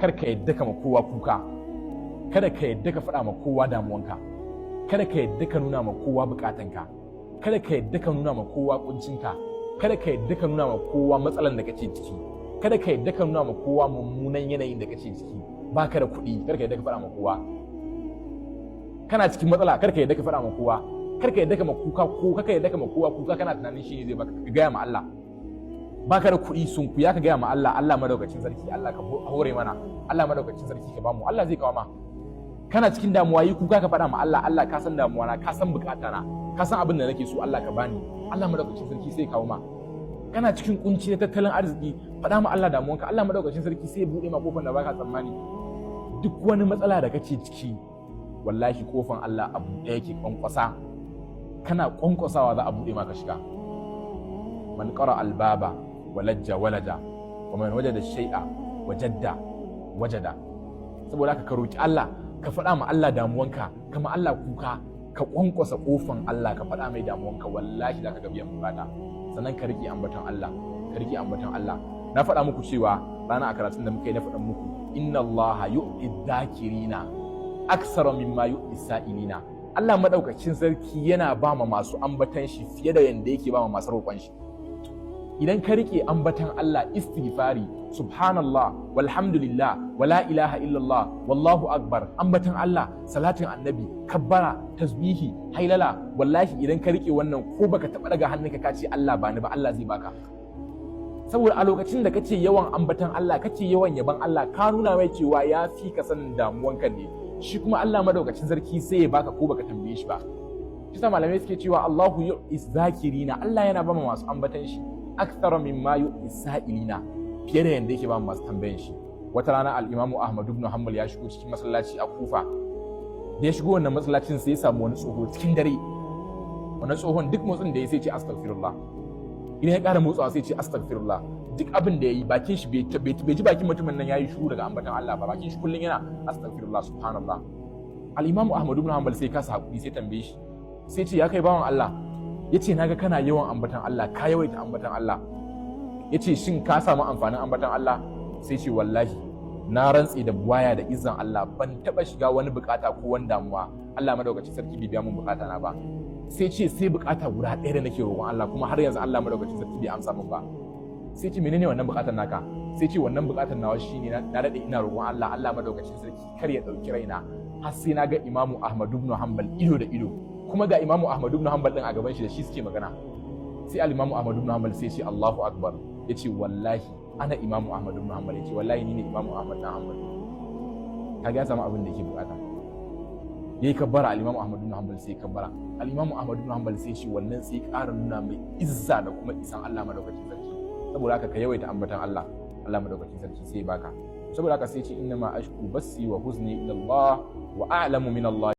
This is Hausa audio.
kar ka yadda ka ma kowa kuka, kada ka yadda ka faɗa ma kowa damuwanka, kada ka yadda ka nuna ma kowa bukatanka, kada ka yadda ka nuna ma kowa kuncinka, kada ka yadda ka nuna ma kowa matsalan da kake ciki, kada ka yadda ka nuna ma kowa mummunan yanayin da kake ciki. Baka da kuɗi, kada ka yadda ka faɗa ma kowa. Kana cikin matsala, kada ka yadda ka faɗa ma kowa. Kada ka yadda ka ma kuka ko kaka yadda ka ma kowa kuka kana tunanin shi ne zai baka, ka gaya ma Allah. Baka da kuɗi sun ku ya ka gaya ma Allah, Allah madaukakin sarki, Allah ka hore mana, Allah madaukakin sarki ka bamu, Allah zai kawo ma. Kana cikin damuwa yi kuka ka faɗa ma Allah, Allah ka san damuwa na, ka san bukata na, ka san abin da nake so, Allah ka bani, Allah madaukakin sarki sai kawo ma. Kana cikin kunci na tattalin arziki, faɗa ma Allah damuwanka, Allah madaukakin sarki sai buɗe ma kofar da baka tsammani. Duk wani matsala da kake ciki, wallahi kofan Allah a buɗe yake kwankwasa. Kana kwankwasawa za a buɗe maka shiga. Man qara albaba walajja walaja wa man wajada shay'a wajadda wajada. Saboda haka ka roki Allah, ka faɗa ma Allah damuwanka, kama Allah kuka, ka kwankwasa kofan Allah, ka faɗa mai damuwanka, wallahi za ka ga biyan bukata. Sannan ka riƙe ambaton Allah, ka riƙe ambaton Allah. Na faɗa muku cewa rana a karatun da muka yi na faɗa muku inna Allah yu'ti dhakirina aksara mimma yu'ti sa'ilina. Allah madaukakin sarki yana ba ma masu ambatan shi fiye da yanda yake ba ma masu roƙon shi. Idan ka rike ambatan Allah, istighfari, subhanallah, walhamdulillah, wala ilaha illallah, wallahu akbar, ambatan Allah, salatin annabi, kabbara, tasbihi, hailala, wallahi idan ka rike wannan ko baka taɓa daga hannunka ka ce Allah bani ba, Allah zai baka. Saboda a lokacin da kace yawan ambatan Allah, kace yawan yaban Allah, ka nuna mai cewa ya fi ka sanin damuwanka ne. Shi kuma Allah madaukakin sarki sai ya baka ko baka tambaye shi ba. Shi sa malamai suke cewa Allahu yu'is zakirina, Allah yana ba masu ambatan shi akthara mimma yu'is sa'ilina, fiye da yanda yake ba masu tambayan shi. Wata rana al-Imam Ahmad ibn Hanbal ya shigo cikin masallaci a Kufa. Da ya shigo wannan masallacin sai ya samu wani tsoho cikin dare. Wannan tsohon duk motsin da ya sai ce astaghfirullah. Idan ya ƙara motsawa sai ce astaghfirullah. Duk abin da ya yi bakin shi bai ji bakin mutumin nan ya yi shuru daga ambatan Allah ba, bakin shi kullum yana astaghfirullah subhanallah. Al-Imam Ahmad ibn Hanbal sai kasa hakuri sai tambaye shi, sai ce ya kai bawan Allah, yace naga kana yawan ambatan Allah, ka yawaita ambatan Allah, yace shin ka samu amfanin ambatan Allah? Sai ce wallahi na rantsi da buwaya da izan Allah ban taba shiga wani bukata ko wani damuwa Allah madaukakin sarki bai biya mun bukata na ba. Sai ce sai bukata guda ɗaya da nake roƙon Allah kuma har yanzu Allah madaukakin sarki bai amsa min ba. Sai ce menene wannan bukatar naka? Sai ce wannan bukatar nawa shine na dade ina roƙon Allah, Allah madaukakin sarki kar ya dauki raina har sai na ga Imam Ahmad ibn Hanbal ido da ido, kuma ga Imam Ahmad ibn Hanbal din a gaban shi da shi suke magana. Sai al-Imam Ahmad ibn Hanbal sai ce Allahu akbar, yace wallahi ana Imam Ahmad ibn Hanbal, yace wallahi ni ne Imam Ahmad ibn Hanbal. Kaga ya samu abin da yake bukata. Yayi kabbara al-Imam Ahmad ibn Hanbal sai kabbara. Al-Imam Ahmad ibn Hanbal sai ce wannan sai ƙara nuna mai izza da kuma isan Allah madaukakin sarki. Saboda haka ka yawaita ambatan Allah, Allah madaukakin sarki sai baka. Saboda haka sai ce inna ma ashku bassi wa huzni ila Allah wa a'lamu min Allah